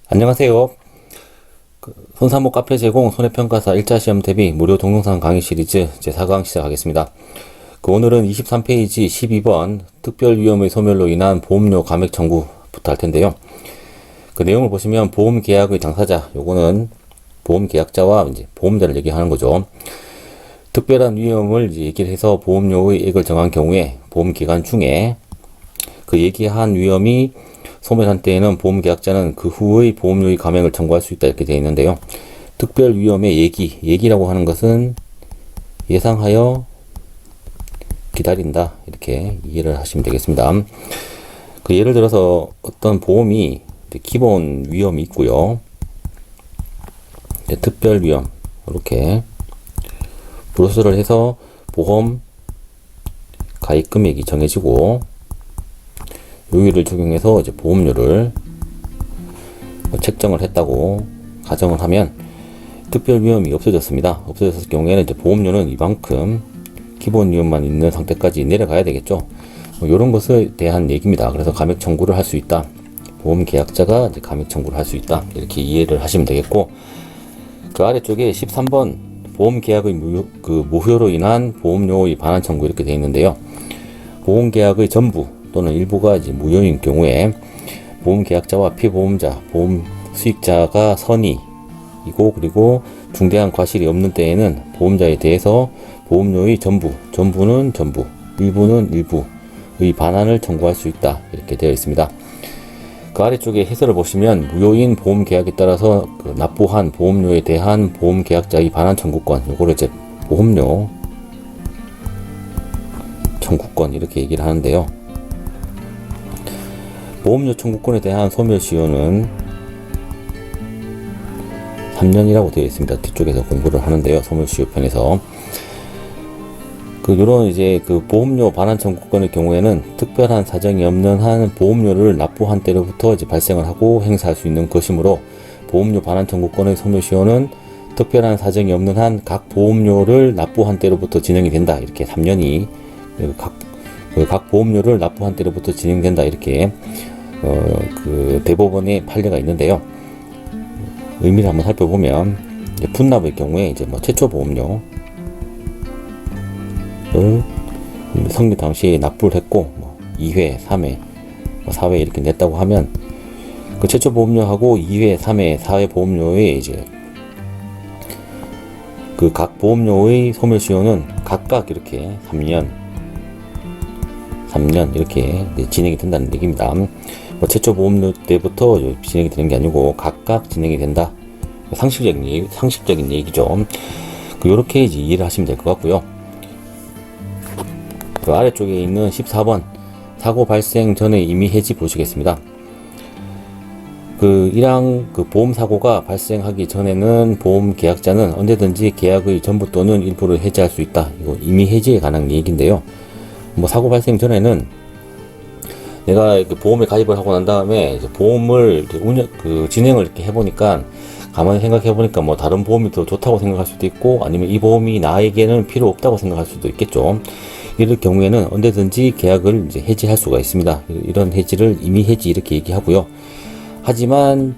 안녕하세요. 손사모 카페 제공 손해평가사 1차 시험 대비 무료 동영상 강의 시리즈 제4강 시작하겠습니다. 오늘은 23페이지 12번 특별 위험의 소멸로 인한 보험료 감액 청구부터 할 텐데요. 그 내용을 보시면 보험 계약의 당사자, 요거는 보험 계약자와 이제 보험자를 얘기하는 거죠. 특별한 위험을 이제 얘기를 해서 보험료의 액을 정한 경우에 보험 기간 중에 그 얘기한 위험이 소멸한 때에는 보험계약자는 그 후의 보험료의 감액을 청구할 수 있다 이렇게 되어 있는데요. 특별 위험의 얘기라고 하는 것은 예상하여 기다린다 이렇게 이해를 하시면 되겠습니다. 그 예를 들어서 어떤 보험이 기본 위험이 있고요. 특별 위험 이렇게 브로스를 해서 보험 가입 금액이 정해지고 요율을 적용해서 이제 보험료를 책정을 했다고 가정을 하면 특별 위험이 없어졌습니다. 없어졌을 경우에는 이제 보험료는 이만큼 기본 위험만 있는 상태까지 내려가야 되겠죠. 이런 것에 대한 얘기입니다. 그래서 감액 청구를 할 수 있다. 보험 계약자가 이제 감액 청구를 할 수 있다. 이렇게 이해를 하시면 되겠고, 그 아래쪽에 13번 보험 계약의 무효로 인한 보험료의 반환 청구 이렇게 되어 있는데요. 보험 계약의 전부 또는 일부가 이제 무효인 경우에 보험 계약자와 피보험자, 보험 수익자가 선의이고 그리고 중대한 과실이 없는 때에는 보험자에 대해서 보험료의 전부는 전부, 일부는 일부의 반환을 청구할 수 있다 이렇게 되어 있습니다. 그 아래쪽에 해설을 보시면 무효인 보험 계약에 따라서 납부한 보험료에 대한 보험 계약자의 반환 청구권, 요거를 이제 보험료 청구권 이렇게 얘기를 하는데요. 보험료 청구권에 대한 소멸시효는 3년이라고 되어 있습니다. 뒤쪽에서 공부를 하는데요. 소멸시효 편에서. 요런 이제 보험료 반환 청구권의 경우에는 특별한 사정이 없는 한 보험료를 납부한 때로부터 이제 발생을 하고 행사할 수 있는 것이므로 보험료 반환 청구권의 소멸시효는 특별한 사정이 없는 한 각 보험료를 납부한 때로부터 진행이 된다. 이렇게 3년이 각 보험료를 납부한 때로부터 진행된다. 이렇게 대법원의 판례가 있는데요. 의미를 한번 살펴보면 풋납의 경우에 이제 최초 보험료를 성립 당시에 납부를 했고 2회, 3회, 4회 이렇게 냈다고 하면 그 최초 보험료하고 2회, 3회, 4회 보험료의 이제 각 보험료의 소멸시효는 각각 이렇게 3년 이렇게 진행이 된다는 얘기입니다. 최초 보험료 때부터 진행이 되는 게 아니고 각각 진행이 된다. 상식적인 얘기죠. 요렇게 이제 이해를 하시면 될 것 같고요. 아래쪽에 있는 14번 사고 발생 전에 임의 해지 보시겠습니다. 1항 보험 사고가 발생하기 전에는 보험 계약자는 언제든지 계약의 전부 또는 일부를 해지할 수 있다. 이거 임의 해지에 관한 얘기인데요. 사고 발생 전에는 내가 보험에 가입을 하고 난 다음에 보험을 진행을 이렇게 해보니까 가만히 생각해보니까 다른 보험이 더 좋다고 생각할 수도 있고 아니면 이 보험이 나에게는 필요 없다고 생각할 수도 있겠죠. 이럴 경우에는 언제든지 계약을 이제 해지할 수가 있습니다. 이런 해지를 임의 해지 이렇게 얘기하고요. 하지만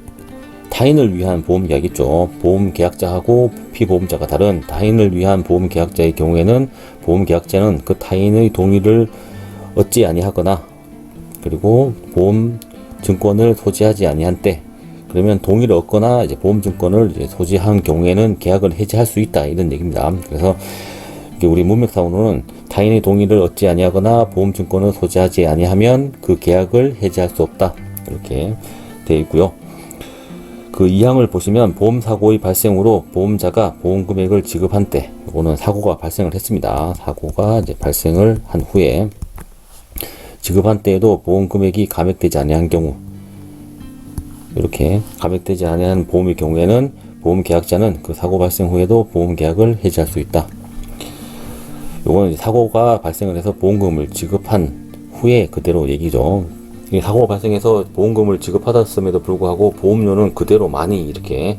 타인을 위한 보험 계약 있죠. 보험 계약자하고 피보험자가 다른 타인을 위한 보험 계약자의 경우에는 보험 계약자는 그 타인의 동의를 얻지 아니하거나 그리고 보험 증권을 소지하지 아니한 때 그러면 동의를 얻거나 이제 보험 증권을 이제 소지한 경우에는 계약을 해지할 수 있다 이런 얘기입니다. 그래서 우리 문맥상으로는 타인의 동의를 얻지 아니하거나 보험 증권을 소지하지 아니하면 그 계약을 해지할 수 없다 이렇게 되어 있고요. 2항을 보시면 보험 사고의 발생으로 보험자가 보험 금액을 지급한 때, 이거는 사고가 발생을 했습니다. 사고가 이제 발생을 한 후에 지급한 때에도 보험 금액이 감액되지 아니한 경우, 이렇게 감액되지 아니한 보험의 경우에는 보험 계약자는 그 사고 발생 후에도 보험 계약을 해지할 수 있다. 이거는 사고가 발생을 해서 보험금을 지급한 후에 그대로 얘기죠. 사고가 발생해서 보험금을 지급받았음에도 불구하고 보험료는 그대로 많이 이렇게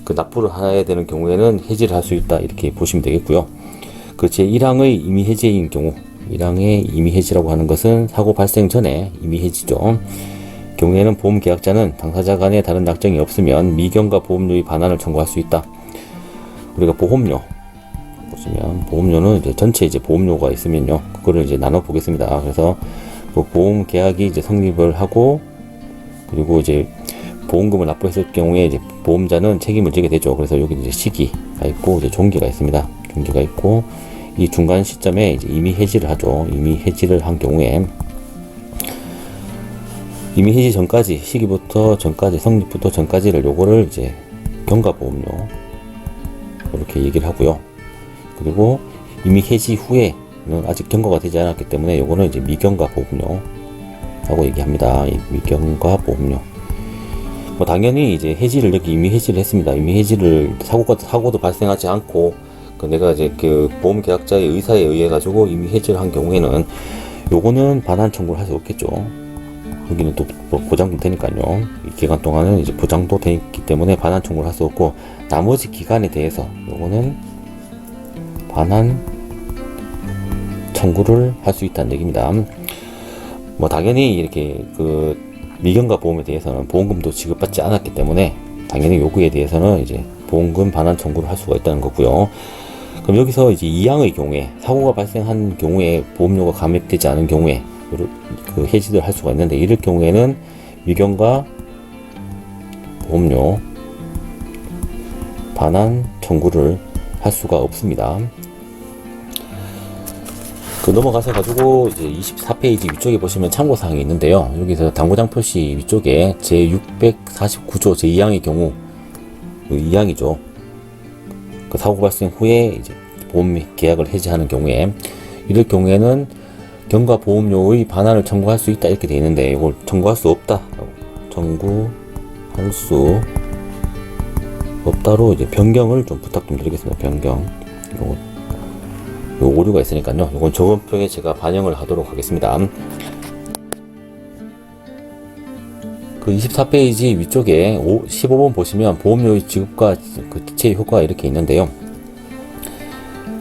납부를 해야 되는 경우에는 해지를 할 수 있다 이렇게 보시면 되겠고요. 제1항의 임의 해지인 경우, 1항의 임의 해지라고 하는 것은 사고 발생 전에 임의 해지죠. 경우에는 보험 계약자는 당사자 간에 다른 약정이 없으면 미경과 보험료의 반환을 청구할 수 있다. 우리가 보험료 보시면 보험료는 이제 전체 이제 보험료가 있으면요, 그거를 이제 나눠 보겠습니다. 그래서 그 보험 계약이 이제 성립을 하고, 그리고 이제 보험금을 납부했을 경우에 이제 보험자는 책임을 지게 되죠. 그래서 여기 이제 시기가 있고 이제 종기가 있습니다. 종기가 있고, 이 중간 시점에 이제 임의 해지를 하죠. 임의 해지를 한 경우에 임의 해지 전까지, 시기부터 전까지, 성립부터 전까지를 요거를 이제 경과보험료 이렇게 얘기를 하고요. 그리고 임의 해지 후에는 아직 경과가 되지 않았기 때문에 요거는 이제 미경과보험료 라고 얘기합니다. 미경과보험료. 뭐 당연히 이제 해지를, 여기 임의 해지를 했습니다. 임의 해지를 사고도 발생하지 않고 내가 이제 그 보험 계약자의 의사에 의해 가지고 임의 해지를 한 경우에는 요거는 반환 청구를 할 수 없겠죠. 여기는 또 보장도 되니까요. 이 기간 동안은 이제 보장도 되기 때문에 반환 청구를 할 수 없고, 나머지 기간에 대해서 요거는 반환 청구를 할 수 있다는 얘기입니다. 뭐 당연히 이렇게 그 미경과 보험에 대해서는 보험금도 지급받지 않았기 때문에 당연히 요구에 대해서는 이제 보험금 반환 청구를 할 수가 있다는 거고요. 그럼 여기서 이제 이항의 경우에, 사고가 발생한 경우에 보험료가 감액되지 않은 경우에 그 해지를 할 수가 있는데, 이럴 경우에는 미경과 보험료 반환 청구를 할 수가 없습니다. 그 넘어가서 가지고 이제 24페이지 위쪽에 보시면 참고사항이 있는데요. 여기서 당구장 표시 위쪽에 제649조 제2항의 경우, 그 2항이죠. 그 사고 발생 후에 이제 보험 계약을 해지하는 경우에, 이럴 경우에는 경과 보험료의 반환을 청구할 수 있다 이렇게 되어 있는데, 이걸 청구할 수 없다, 청구할 수 없다로 이제 변경을 좀 부탁 좀 드리겠습니다. 변경. 요 오류가 있으니까요. 이건 저번표에 제가 반영을 하도록 하겠습니다. 그 24페이지 위쪽에 15번 보시면 보험료의 지급과 그 지체 효과가 이렇게 있는데요.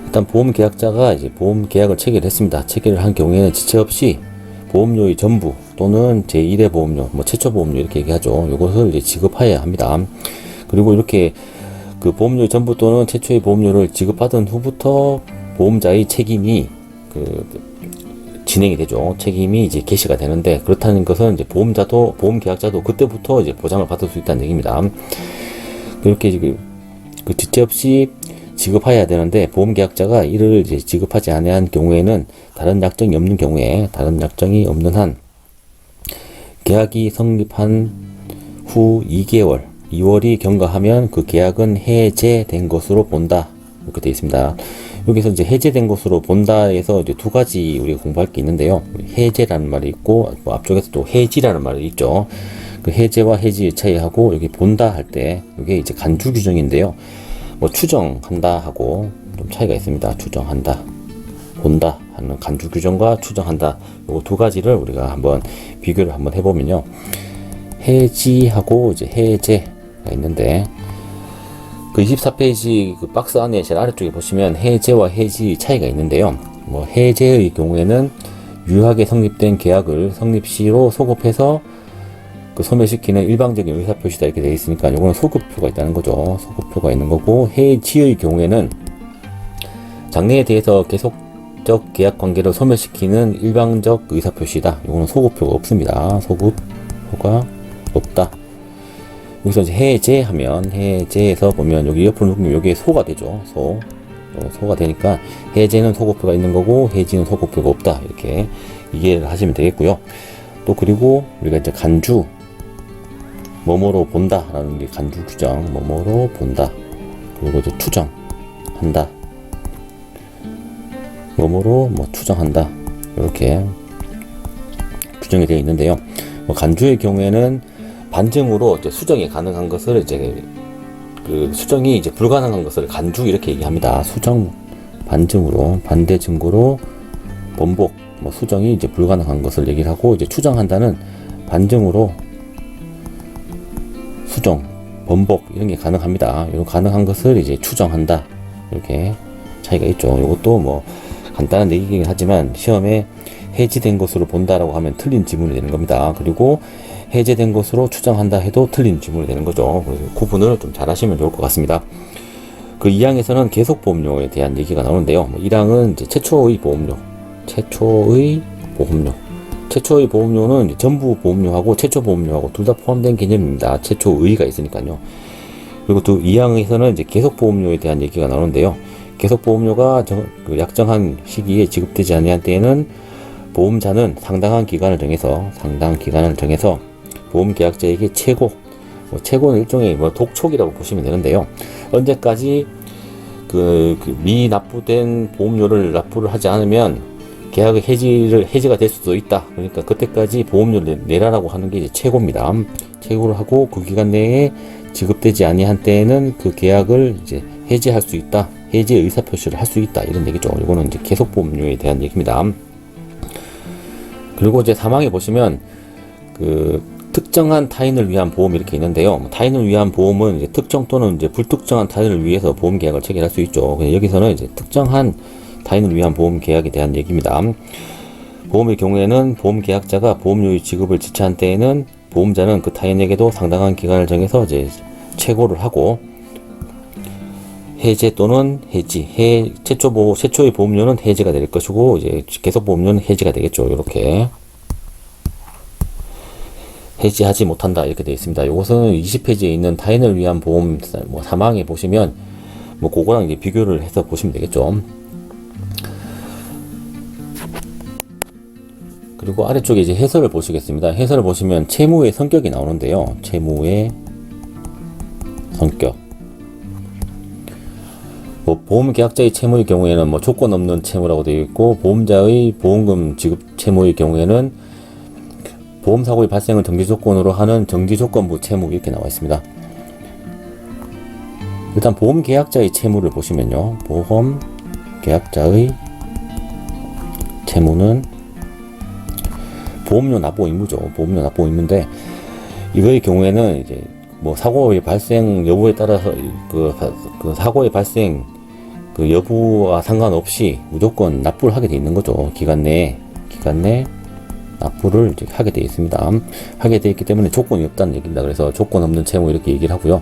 일단 보험 계약자가 이제 보험 계약을 체결했습니다. 체결을 한 경우에는 지체 없이 보험료의 전부 또는 제1회 보험료, 뭐 최초 보험료 이렇게 얘기하죠. 이것을 이제 지급해야 합니다. 그리고 이렇게 그 보험료의 전부 또는 최초의 보험료를 지급받은 후부터 보험자의 책임이 진행이 되죠. 책임이 이제 개시가 되는데, 그렇다는 것은 이제 보험 계약자도 그때부터 이제 보장을 받을 수 있다는 얘기입니다. 그렇게 그 지체 없이 지급해야 되는데, 보험 계약자가 이를 이제 지급하지 않은 경우에는 다른 약정이 없는 경우에, 다른 약정이 없는 한 계약이 성립한 후 2개월, 2월이 경과하면 그 계약은 해제된 것으로 본다. 이렇게 되어 있습니다. 여기서 이제 해제된 것으로 본다에서 이제 두 가지 우리가 공부할 게 있는데요. 해제라는 말이 있고, 뭐 앞쪽에서 또 해지라는 말이 있죠. 그 해제와 해지의 차이하고, 여기 본다 할 때, 이게 이제 간주 규정인데요. 뭐 추정한다 하고 좀 차이가 있습니다. 추정한다, 본다 하는 간주 규정과 추정한다, 요 두 가지를 우리가 한번 비교를 한번 해보면요. 해지하고 이제 해제가 있는데, 그 24페이지 그 박스 안에 제일 아래쪽에 보시면 해제와 해지 차이가 있는데요. 뭐 해제의 경우에는 유하게 성립된 계약을 성립시로 소급해서 그 소멸시키는 일방적인 의사표시다 이렇게 되어 있으니까 이거는 소급표가 있다는 거죠. 소급표가 있는 거고, 해지의 경우에는 장래에 대해서 계속적 계약 관계를 소멸시키는 일방적 의사표시다. 이거는 소급표가 없습니다. 소급표가 없다. 여기서 이제 해제하면, 해제에서 보면 여기 옆으로 누르면 여기에 소가 되죠. 소가 되니까 해제는 소급표가 있는 거고 해지는 소급표가 없다, 이렇게 이해를 하시면 되겠고요. 또 그리고 우리가 이제 간주, 뭐뭐로 본다 라는 게 간주 규정, 뭐뭐로 본다. 그리고 이제 추정한다, 뭐뭐로 뭐 추정한다, 이렇게 규정이 되어 있는데요. 뭐 간주의 경우에는 반증으로 이제 수정이 가능한 것을 이제 그 수정이 이제 불가능한 것을 간주 이렇게 얘기합니다. 수정, 반증으로, 반대 증거로 번복, 뭐 수정이 이제 불가능한 것을 얘기를 하고, 이제 추정한다는 반증으로 수정, 번복 이런 게 가능합니다. 이런 가능한 것을 이제 추정한다, 이렇게 차이가 있죠. 이것도 뭐 간단한 얘기긴 하지만 시험에 해지된 것으로 본다라고 하면 틀린 지문이 되는 겁니다. 그리고 해제된 것으로 추정한다 해도 틀린 지문이 되는 거죠. 그래서 구분을 좀 잘 하시면 좋을 것 같습니다. 그 2항에서는 계속보험료에 대한 얘기가 나오는데요. 1항은 이제 최초의 보험료. 최초의 보험료는 이제 전부 보험료하고 최초 보험료하고 둘 다 포함된 개념입니다. 최초의가 있으니까요. 그리고 또 2항에서는 이제 계속보험료에 대한 얘기가 나오는데요. 계속보험료가 그 약정한 시기에 지급되지 않는 때에는 보험자는 상당한 기간을 정해서 보험계약자에게 최고는 일종의 독촉이라고 보시면 되는데요. 언제까지 미납부된 보험료를 납부를 하지 않으면 계약의 해지가 될 수도 있다. 그러니까 그때까지 보험료를 내라라고 하는 게 이제 최고입니다. 최고를 하고 그 기간 내에 지급되지 아니한 때에는 그 계약을 이제 해지할 수 있다. 해지 의사표시를 할 수 있다. 이런 얘기죠. 이거는 이제 계속보험료에 대한 얘기입니다. 그리고 이제 3항에 보시면 특정한 타인을 위한 보험 이렇게 있는데요. 타인을 위한 보험은 이제 특정 또는 이제 불특정한 타인을 위해서 보험 계약을 체결할 수 있죠. 여기서는 이제 특정한 타인을 위한 보험 계약에 대한 얘기입니다. 보험의 경우에는 보험 계약자가 보험료의 지급을 지체한 때에는 보험자는 그 타인에게도 상당한 기간을 정해서 이제 최고를 하고 해제 또는 해지, 최초의 보험료는 해지가 될 것이고 이제 계속 보험료는 해지가 되겠죠. 이렇게 해지하지 못한다 이렇게 되어 있습니다. 이것은 20페이지에 있는 타인을 위한 보험 3항에 보시면 그거랑 이제 비교를 해서 보시면 되겠죠. 그리고 아래쪽에 이제 해설을 보시겠습니다. 해설을 보시면 채무의 성격이 나오는데요. 채무의 성격. 보험계약자의 채무의 경우에는 조건 없는 채무라고 되어 있고, 보험자의 보험금 지급 채무의 경우에는 보험사고의 발생을 정지조건으로 하는 정지조건부 채무 이렇게 나와 있습니다. 일단 보험계약자의 채무를 보시면요. 보험계약자의 채무는 보험료 납부 의무죠. 보험료 납부 의무인데, 이거의 경우에는 이제 사고의 발생 여부에 따라서 그 사고의 발생 여부와 상관없이 무조건 납부를 하게 돼 있는 거죠. 기간 내 납부를 이제 하게 돼 있습니다. 하게 돼 있기 때문에 조건이 없다는 얘기입니다. 그래서 조건 없는 채무 이렇게 얘기를 하고요.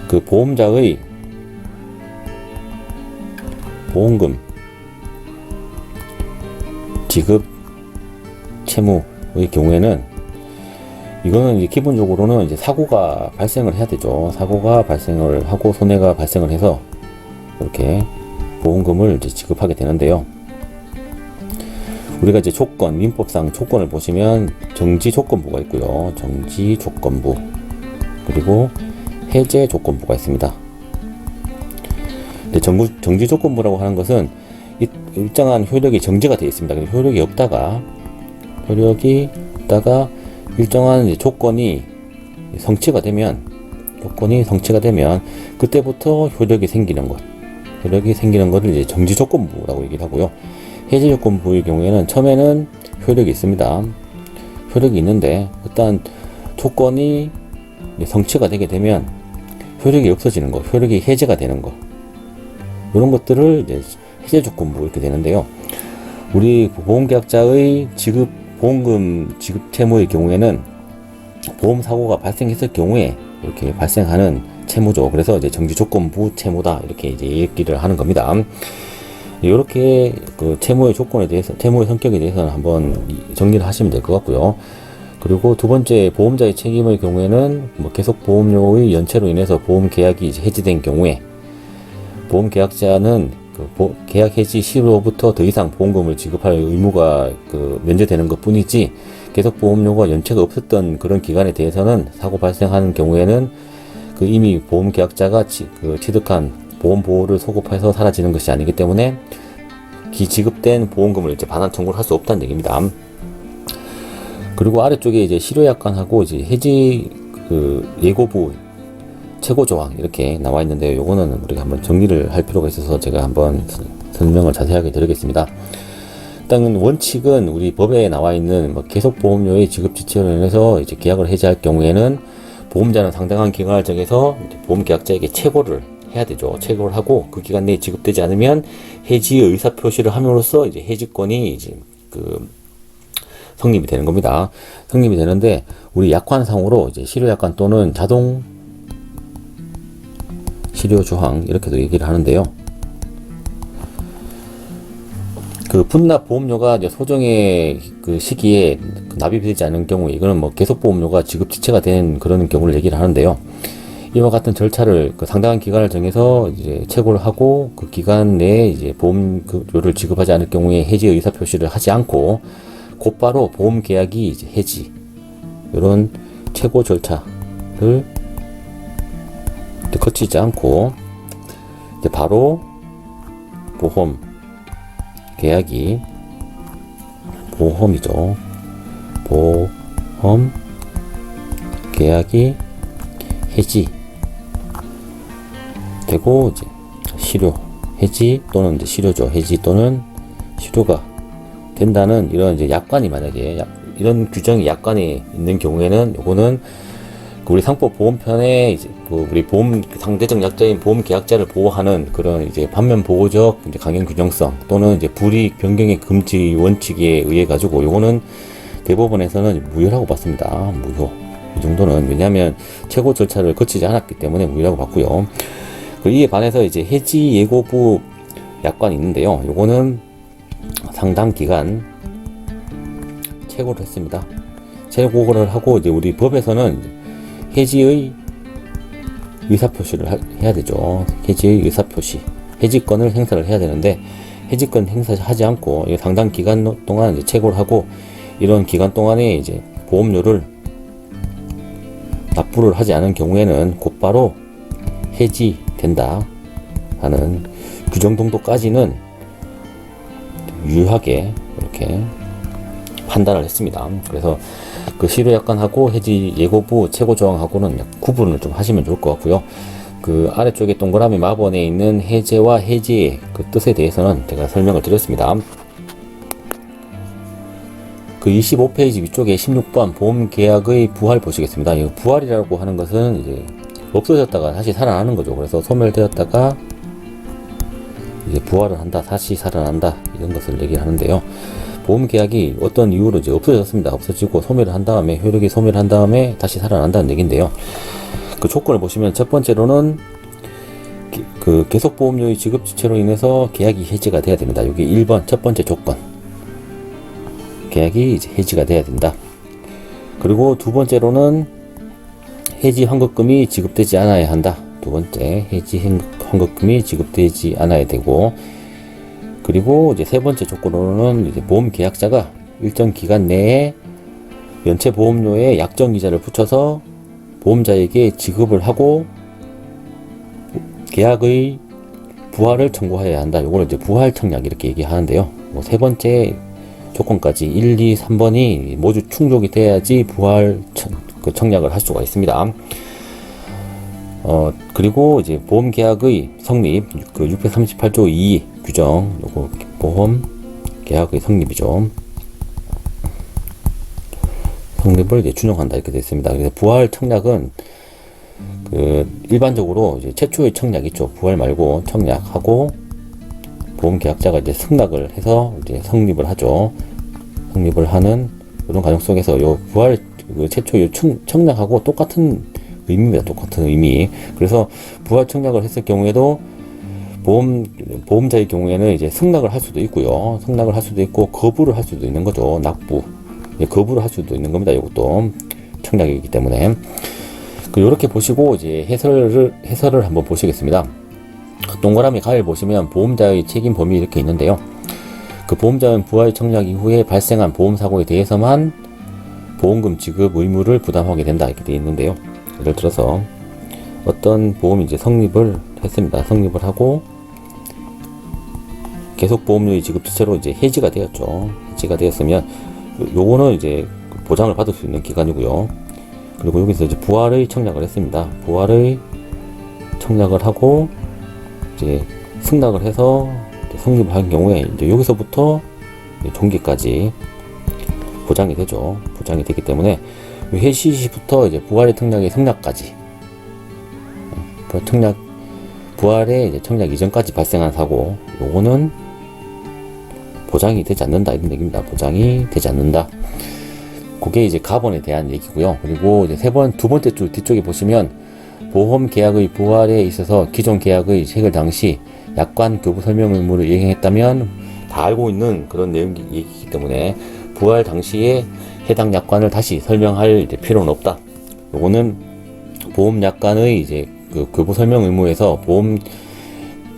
그 보험자의 보험금 지급 채무의 경우에는 이거는 이제 기본적으로는 이제 사고가 발생을 해야 되죠. 사고가 발생을 하고 손해가 발생을 해서 이렇게 보험금을 이제 지급하게 되는데요. 우리가 이제 민법상 조건을 보시면 정지조건부가 있고요. 정지조건부. 그리고 해제조건부가 있습니다. 근데 정지조건부라고 하는 것은 일정한 효력이 정지가 되어 있습니다. 효력이 없다가 일정한 조건이 성취가 되면 그때부터 효력이 생기는 것을 이제 정지조건부라고 얘기를 하고요. 해제조건부의 경우에는 처음에는 효력이 있습니다. 효력이 있는데 일단 조건이 성취가 되게 되면 효력이 없어지는 것, 효력이 해제가 되는 것, 이런 것들을 이제 해제조건부 이렇게 되는데요. 우리 보험계약자의 보험금 지급 채무의 경우에는 보험사고가 발생했을 경우에 이렇게 발생하는 채무죠. 그래서 이제 정지조건부 채무다 이렇게 이제 얘기를 하는 겁니다. 이렇게 그 채무의 조건에 대해서, 채무의 성격에 대해서는 한번 정리를 하시면 될 것 같고요. 그리고 두 번째, 보험자의 책임의 경우에는 계속 보험료의 연체로 인해서 보험 계약이 이제 해지된 경우에 보험계약자는 계약 해지 시로부터 더 이상 보험금을 지급할 의무가 면제되는 것 뿐이지, 계속 보험료가 연체가 없었던 그런 기간에 대해서는 사고 발생하는 경우에는 이미 보험계약자가 취득한 보험보호를 소급해서 사라지는 것이 아니기 때문에 지급된 보험금을 이제 반환 청구를 할 수 없다는 얘기입니다. 그리고 아래쪽에 이제 실효약관하고 이제 해지 예고부 최고조항 이렇게 나와 있는데요. 요거는 우리가 한번 정리를 할 필요가 있어서 제가 한번 설명을 자세하게 드리겠습니다. 일단 원칙은 우리 법에 나와 있는 계속보험료의 지급 지체로 인해서 이제 계약을 해지할 경우에는 보험자는 상당한 기간을 정해서 보험계약자에게 최고를 해야 되죠. 최고를 하고 그 기간 내에 지급되지 않으면 해지의 의사표시를 함으로써 이제 해지권이 이제 성립이 되는 겁니다. 성립이 되는데 우리 약관상으로 이제 실효약관 또는 자동 실효조항 이렇게도 얘기를 하는데요. 그 분납 보험료가 이제 소정의 그 시기에 납입되지 않은 경우에 이거는 뭐 계속 보험료가 지급 지체가 된 그런 경우를 얘기를 하는데요. 이와 같은 절차를 상당한 기간을 정해서 이제 채고를 하고 그 기간 내에 이제 보험료를 지급하지 않을 경우에 해지 의사 표시를 하지 않고 곧바로 보험 계약이 이제 해지 이런 채고 절차를 거치지 않고 이제 바로 보험 계약이 보험 계약이 해지 되고 이제 실효 해지 또는 이제 실효죠. 해지 또는 실효가 된다는 이런 이제 약관이 만약에 이런 규정이 약관에 있는 경우에는 요거는 우리 상법 보험편에 이제 우리 보험 상대적 약자인 보험 계약자를 보호하는 그런 이제 반면 보호적 이제 강행 규정성 또는 이제 불이익 변경의 금지 원칙에 의해 가지고 요거는 대법원에서는 무효라고 봤습니다. 무효. 이 정도는 왜냐하면 최고 절차를 거치지 않았기 때문에 무효라고 봤고요. 이에 반해서 이제 해지 예고부 약관이 있는데요. 요거는 상당 기간 채고를 했습니다. 채고를 하고 이제 우리 법에서는 해지의 의사표시를 해야 되죠. 해지의 의사표시. 해지권을 행사를 해야 되는데 해지권 행사하지 않고 상당 기간 동안 이제 채고를 하고 이런 기간 동안에 이제 보험료를 납부를 하지 않은 경우에는 곧바로 해지된다 하는 규정 정도까지는 유효하게 이렇게 판단을 했습니다. 그래서 그 실효약관하고 해지 예고부 채고조항하고는 구분을 좀 하시면 좋을 것 같고요. 그 아래쪽에 동그라미 마번에 있는 해제와 해지의 그 뜻에 대해서는 제가 설명을 드렸습니다. 그 25페이지 위쪽에 16번 보험계약의 부활 보시겠습니다. 이 부활이라고 하는 것은 이제 없어졌다가 다시 살아나는 거죠. 그래서 소멸되었다가 이제 부활을 한다, 다시 살아난다 이런 것을 얘기를 하는데요. 보험계약이 어떤 이유로 이제 없어졌습니다. 없어지고 소멸을 한 다음에 효력이 소멸한 다음에 다시 살아난다는 얘기인데요. 그 조건을 보시면 첫 번째로는 그 계속보험료의 지급 지체로 인해서 계약이 해지가 돼야 됩니다. 여기 1번 첫 번째 조건. 계약이 이제 해지가 돼야 된다. 그리고 두 번째로는 해지 환급금이 지급되지 않아야 한다. 두 번째 해지 환급금이 지급되지 않아야 되고, 그리고 이제 세 번째 조건으로는 이제 보험 계약자가 일정 기간 내에 연체 보험료에 약정 이자를 붙여서 보험자에게 지급을 하고 계약의 부활을 청구해야 한다. 요거를 이제 부활 청약 이렇게 얘기하는데요. 뭐 세 번째 조건까지 1, 2, 3번이 모두 충족이 돼야지 부활 청약을 할 수가 있습니다. 그리고 이제 보험 계약의 성립, 그 638조 2 규정, 요거 보험 계약의 성립이죠. 성립을 이제 준용한다 이렇게 되어 있습니다. 그래서 부활 청약은 그 일반적으로 이제 최초의 청약 있죠. 부활 말고 청약하고 보험 계약자가 이제 승낙을 해서 이제 성립을 하죠. 성립을 하는 이런 과정 속에서 요 부활 그 최초의 청약하고 똑같은 의미입니다. 똑같은 의미. 그래서 부활 청약을 했을 경우에도 보험자의 경우에는 이제 승낙을 할 수도 있고요. 승낙을 할 수도 있고 거부를 할 수도 있는 거죠. 납부. 거부를 할 수도 있는 겁니다. 이것도 청약이기 때문에. 이렇게 보시고 이제 해설을 한번 보시겠습니다. 동그라미 가를 보시면 보험자의 책임 범위 이렇게 있는데요. 그 보험자는 부활 청약 이후에 발생한 보험 사고에 대해서만 보험금 지급 의무를 부담하게 된다 이렇게 되어 있는데요. 예를 들어서 어떤 보험이 이제 성립을 했습니다. 성립을 하고 계속 보험료의 지급 주체로 이제 해지가 되었죠. 해지가 되었으면 요거는 이제 보장을 받을 수 있는 기간이고요. 그리고 여기서 이제 부활의 청약을 했습니다. 부활의 청약을 하고 이제 승낙을 해서 성립을 한 경우에 이제 여기서부터 종기까지 보장이 되죠. 보장이 되기 때문에 해지 시부터 이제 부활의 청약의 성납까지 부활의 이제 청약 이전까지 발생한 사고, 요거는 보장이 되지 않는다 이런 얘기입니다. 보장이 되지 않는다. 그게 이제 가본에 대한 얘기고요. 그리고 이제 두 번째 줄 뒤쪽에 보시면 보험 계약의 부활에 있어서 기존 계약의 체결 당시 약관 교부 설명 의무를 이행했다면 다 알고 있는 그런 얘기이기 때문에 부활 당시에 해당 약관을 다시 설명할 이제 필요는 없다. 요거는 보험 약관의 이제 그 교부 설명 의무에서 보험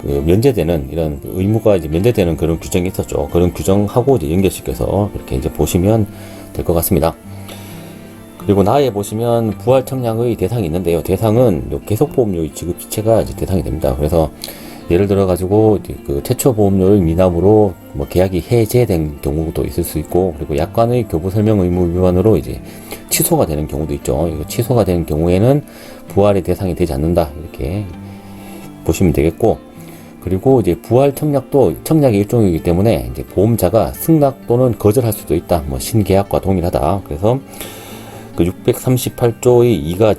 면제되는 이런 의무가 이제 면제되는 그런 규정이 있었죠. 그런 규정하고 이제 연결시켜서 이렇게 이제 보시면 될 것 같습니다. 그리고 나에 보시면 부활 청약의 대상이 있는데요. 대상은 계속보험료의 지급 지체가 이제 대상이 됩니다. 그래서 예를 들어 가지고 그 최초 보험료의 미납으로 뭐 계약이 해제된 경우도 있을 수 있고, 그리고 약관의 교부 설명 의무 위반으로 이제 취소가 되는 경우도 있죠. 이거 취소가 되는 경우에는 부활의 대상이 되지 않는다 이렇게 보시면 되겠고, 그리고 이제 부활 청약도 청약의 일종이기 때문에 이제 보험자가 승낙 또는 거절할 수도 있다. 뭐 신계약과 동일하다. 그래서 그 638조의 2가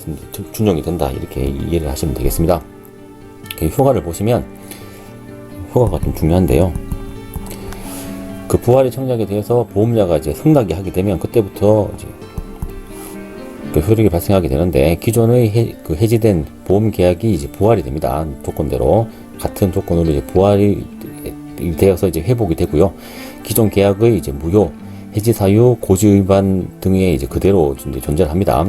준용이 된다 이렇게 이해를 하시면 되겠습니다. 효과를 보시면 효과가 좀 중요한데요. 그 부활의 청약에 대해서 보험자가 이제 승낙이 하게 되면 그때부터 이제 그 효력이 발생하게 되는데, 기존의 해지된 보험 계약이 이제 부활이 됩니다. 조건대로 같은 조건으로 이제 부활이 되어서 이제 회복이 되고요. 기존 계약의 이제 무효, 해지 사유, 고지 위반 등에 이제 그대로 이제 존재를 합니다.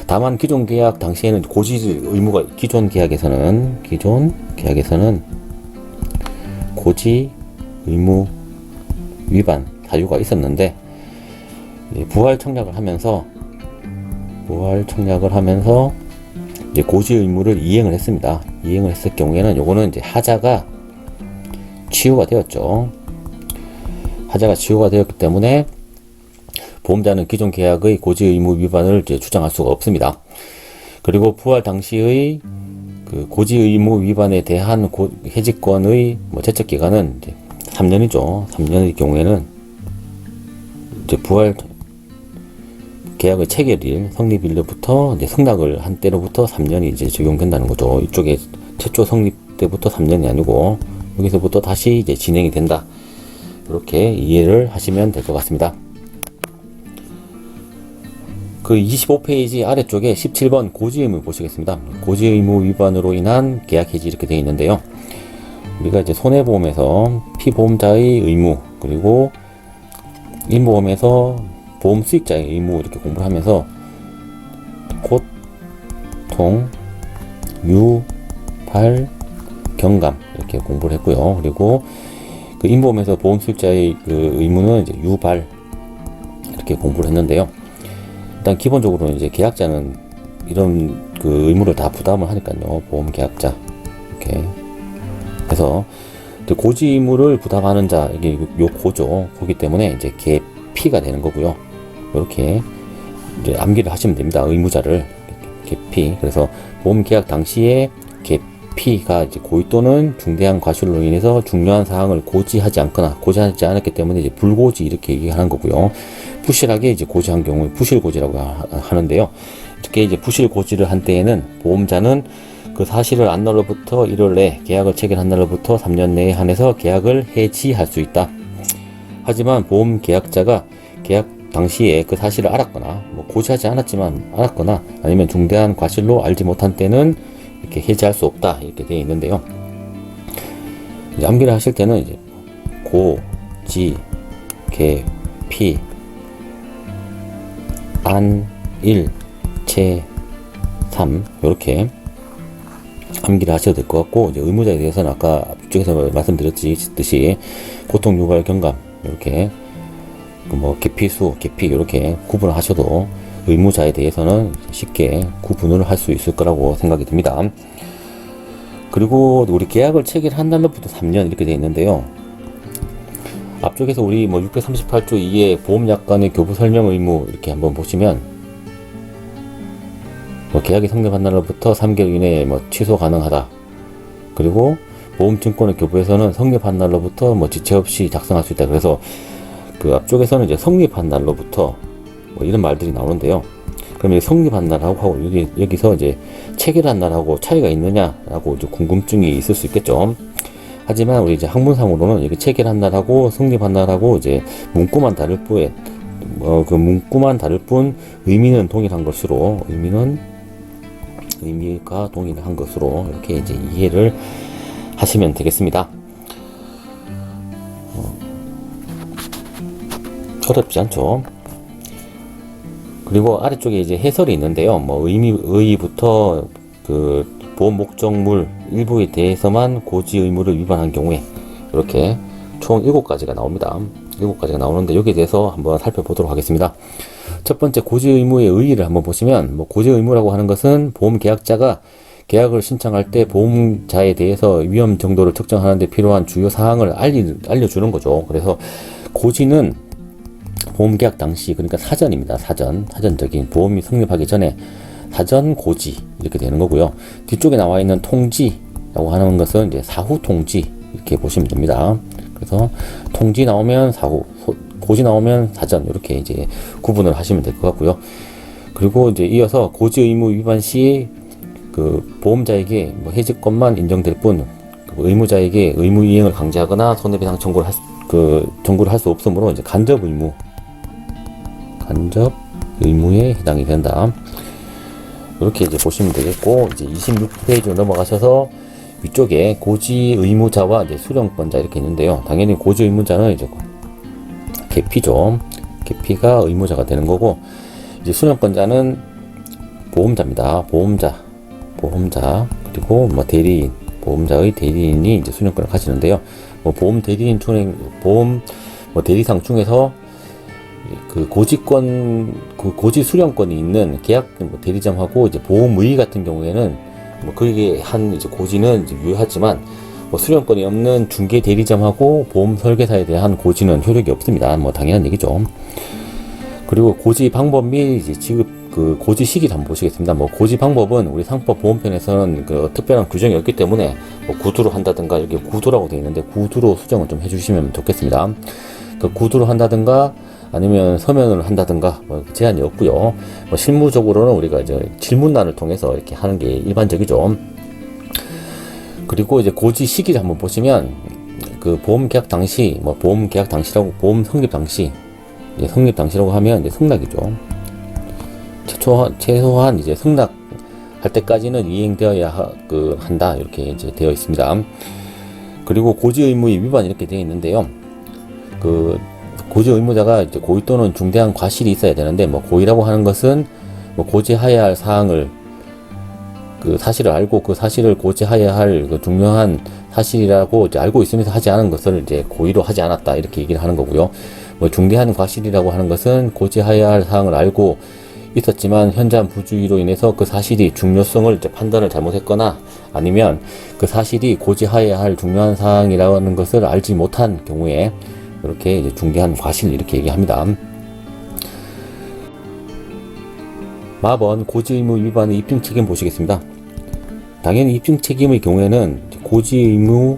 다만 기존 계약 당시에는 고지 의무가 기존 계약에서는 고지 의무 위반 사유가 있었는데, 부활 청약을 하면서 이제 고지 의무를 이행을 했습니다. 이행을 했을 경우에는 요거는 이제 하자가 치유가 되었죠. 하자가 치유가 되었기 때문에 보험자는 기존 계약의 고지 의무 위반을 이제 주장할 수가 없습니다. 그리고 부활 당시의 그 고지 의무 위반에 대한 해지권의 제척 기간은 이제 3년이죠. 3년의 경우에는 이제 부활 계약의 체결일, 성립일로부터 이제 승낙을 한 때로부터 3년이 이제 적용된다는 거죠. 이쪽에 최초 성립 때부터 3년이 아니고 여기서부터 다시 이제 진행이 된다. 이렇게 이해를 하시면 될 것 같습니다. 그 25페이지 아래쪽에 17번 고지 의무 보시겠습니다. 고지 의무 위반으로 인한 계약 해지 이렇게 되어 있는데요. 우리가 이제 손해보험에서 피보험자의 의무, 그리고 임보험에서 보험 수익자의 의무 이렇게 공부를 하면서 고통, 유발, 경감 이렇게 공부를 했고요. 그리고 그 임보험에서 보험 수익자의 그 의무는 이제 유발 이렇게 공부를 했는데요. 일단 기본적으로 이제 계약자는 이런 그 의무를 다 부담을 하니까요. 보험 계약자 이렇게 해서 고지 의무를 부담하는 자, 이게 요 고죠. 고기 때문에 이제 계피가 되는 거고요. 이렇게 이제 암기를 하시면 됩니다. 의무자를 계피. 그래서 보험 계약 당시에 계피가 이제 고의 또는 중대한 과실로 인해서 중요한 사항을 고지하지 않았기 때문에 이제 불고지 이렇게 얘기하는 거고요. 부실하게 이제 고지한 경우에 부실고지라고 하는데요. 특히 이제 부실고지를 한 때에는 보험자는 그 사실을 안 날로부터 1월 내 계약을 체결한 날로부터 3년 내에 한해서 계약을 해지할 수 있다. 하지만 보험 계약자가 계약 당시에 그 사실을 알았거나 고지하지 않았지만 알았거나 아니면 중대한 과실로 알지 못한 때는 이렇게 해지할 수 없다 이렇게 되어 있는데요. 이제 암기를 하실 때는 이제 고, 지, 개, 피, 안, 일, 체, 3 이렇게 암기를 하셔도 될 것 같고, 이제 의무자에 대해서는 아까 앞쪽에서 말씀드렸듯이 고통, 유발, 경감 이렇게 계피수, 계피 이렇게 구분을 하셔도 의무자에 대해서는 쉽게 구분을 할 수 있을 거라고 생각이 듭니다. 그리고 우리 계약을 체결한 날로부터 3년 이렇게 되어 있는데요. 앞쪽에서 우리 638조 2의 보험약관의 교부 설명 의무 이렇게 한번 보시면 계약이 성립한 날로부터 3개월 이내에 취소 가능하다. 그리고 보험증권의 교부에서는 성립한 날로부터 지체 없이 작성할 수 있다. 그래서 그 앞쪽에서는 이제 성립한 날로부터 이런 말들이 나오는데요. 그럼 이제 성립한 날하고 여기서 이제 체결한 날하고 차이가 있느냐라고 이제 궁금증이 있을 수 있겠죠. 하지만 우리 이제 학문상으로는 이렇게 체결한다라고 성립한다라고 이제 문구만 다를 뿐, 그 문구만 다를 뿐 의미는 동일한 것으로 의미가 동일한 것으로 이렇게 이제 이해를 하시면 되겠습니다. 어렵지 않죠? 그리고 아래쪽에 이제 해설이 있는데요. 뭐 의의부터 그 보험 목적물 일부에 대해서만 고지 의무를 위반한 경우에 이렇게 총 7가지가 나옵니다. 7가지가 나오는데 여기에 대해서 한번 살펴보도록 하겠습니다. 첫 번째 고지 의무의 의의를 한번 보시면 뭐 고지 의무라고 하는 것은 보험 계약자가 계약을 신청할 때 보험자에 대해서 위험 정도를 측정하는 데 필요한 주요 사항을 알려주는 거죠. 그래서 고지는 보험계약 당시, 그러니까 사전입니다. 사전적인 보험이 성립하기 전에 사전 고지 이렇게 되는 거고요. 뒤쪽에 나와 있는 통지라고 하는 것은 이제 사후 통지 이렇게 보시면 됩니다. 그래서 통지 나오면 사후, 고지 나오면 사전 이렇게 이제 구분을 하시면 될 것 같고요. 그리고 이제 이어서 고지 의무 위반 시 그 보험자에게 뭐 해지권만 인정될 뿐 그 의무자에게 의무 이행을 강제하거나 손해배상 청구를 할 수 없으므로 이제 간접 의무에 해당이 된다. 이렇게 이제 보시면 되겠고, 이제 26페이지로 넘어가셔서 위쪽에 고지 의무자와 이제 수령권자 이렇게 있는데요. 당연히 고지 의무자는 이제 계피죠. 계피가 의무자가 되는 거고, 이제 수령권자는 보험자입니다. 보험자 그리고 뭐 대리인, 보험자의 대리인이 이제 수령권을 가지는데요. 뭐 보험 대리인 보험 뭐 대리상 중에서 그 고지권, 그 고지 수령권이 있는 계약 뭐 대리점하고 이제 보험의 같은 경우에는 뭐 그게 한 이제 고지는 이제 유효하지만 뭐 수령권이 없는 중개 대리점하고 보험 설계사에 대한 고지는 효력이 없습니다. 뭐 당연한 얘기죠. 그리고 고지 방법 및 이제 지급 그 고지 시기를 한번 보시겠습니다. 뭐 고지 방법은 우리 상법 보험편에서는 그 특별한 규정이 없기 때문에 뭐 구두로 한다든가 이렇게 구두라고 되어 있는데 구두로 수정을 좀 해주시면 좋겠습니다. 그 구두로 한다든가 아니면 서면으로 한다든가 뭐 제한이 없고요. 뭐 실무적으로는 우리가 이제 질문란을 통해서 이렇게 하는 게 일반적이죠. 그리고 이제 고지 시기를 한번 보시면 그 보험 계약 당시, 뭐 보험 계약 당시라고 보험 성립 당시, 성립 당시라고 하면 이제 승낙이죠. 최소한 이제 승낙할 때까지는 이행되어야 한다 이렇게 이제 되어 있습니다. 그리고 고지 의무의 위반 이렇게 되어 있는데요. 그 고지 의무자가 이제 고의 또는 중대한 과실이 있어야 되는데, 뭐 고의라고 하는 것은 뭐 고지하여야 할 사항을 그 사실을 알고 그 사실을 고지하여야 할 그 중요한 사실이라고 이제 알고 있으면서 하지 않은 것을 이제 고의로 하지 않았다 이렇게 얘기를 하는 거고요. 뭐 중대한 과실이라고 하는 것은 고지하여야 할 사항을 알고 있었지만 현저한 부주의로 인해서 그 사실이 중요성을 이제 판단을 잘못했거나 아니면 그 사실이 고지하여야 할 중요한 사항이라는 것을 알지 못한 경우에 이렇게 이제 중대한 과실 이렇게 얘기합니다. 마번 고지 의무 위반의 입증 책임 보시겠습니다. 당연히 입증 책임의 경우에는 고지 의무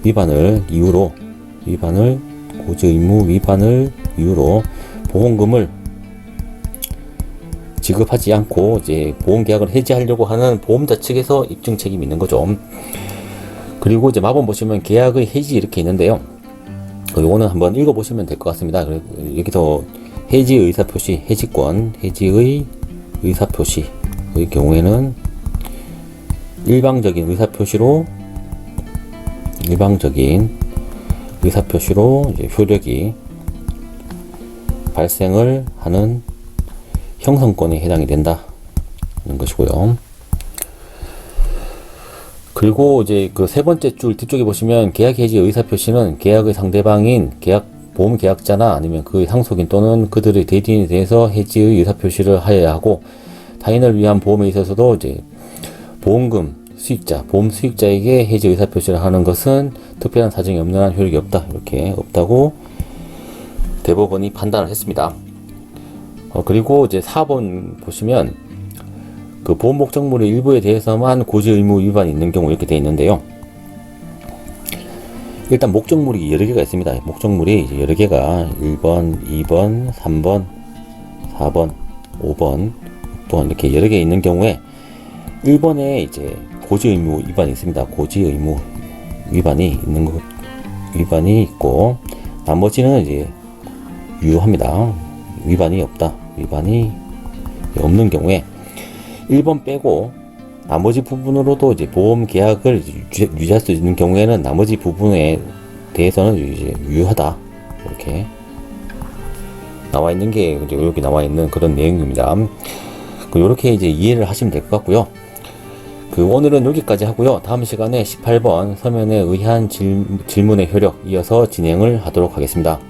위반을 이유로 보험금을 지급하지 않고 이제 보험 계약을 해지하려고 하는 보험자 측에서 입증 책임이 있는 거죠. 그리고 이제 마번 보시면 계약의 해지 이렇게 있는데요. 요거는 한번 읽어보시면 될 것 같습니다. 여기서 해지 의사표시, 해지권, 해지의 의사표시의 경우에는 일방적인 의사표시로 이제 효력이 발생을 하는 형성권에 해당이 된다는 것이고요. 그리고 이제 그 세 번째 줄 뒤쪽에 보시면 계약 해지 의사표시는 계약의 상대방인 보험 계약자나 아니면 그의 상속인 또는 그들의 대리인에 대해서 해지의 의사표시를 하여야 하고, 타인을 위한 보험에 있어서도 이제 보험 수익자에게 해지 의사표시를 하는 것은 특별한 사정이 없는 한 효력이 없다. 이렇게 없다고 대법원이 판단을 했습니다. 그리고 이제 4번 보시면 그 보험 목적물의 일부에 대해서만 고지 의무 위반이 있는 경우 이렇게 되어 있는데요. 일단 목적물이 여러 개가 있습니다. 목적물이 이제 여러 개가 1번, 2번, 3번, 4번, 5번, 6번 이렇게 여러 개 있는 경우에 1번에 이제 고지 의무 위반이 있습니다. 고지 의무 위반이 있고, 나머지는 이제 유효합니다. 위반이 없는 경우에 1번 빼고 나머지 부분으로도 이제 보험 계약을 유지할 수 있는 경우에는 나머지 부분에 대해서는 이제 유효하다. 이렇게 나와 있는 게 이제 여기 나와 있는 그런 내용입니다. 이렇게 이제 이해를 하시면 될 것 같고요. 오늘은 여기까지 하고요. 다음 시간에 18번 서면에 의한 질문의 효력 이어서 진행을 하도록 하겠습니다.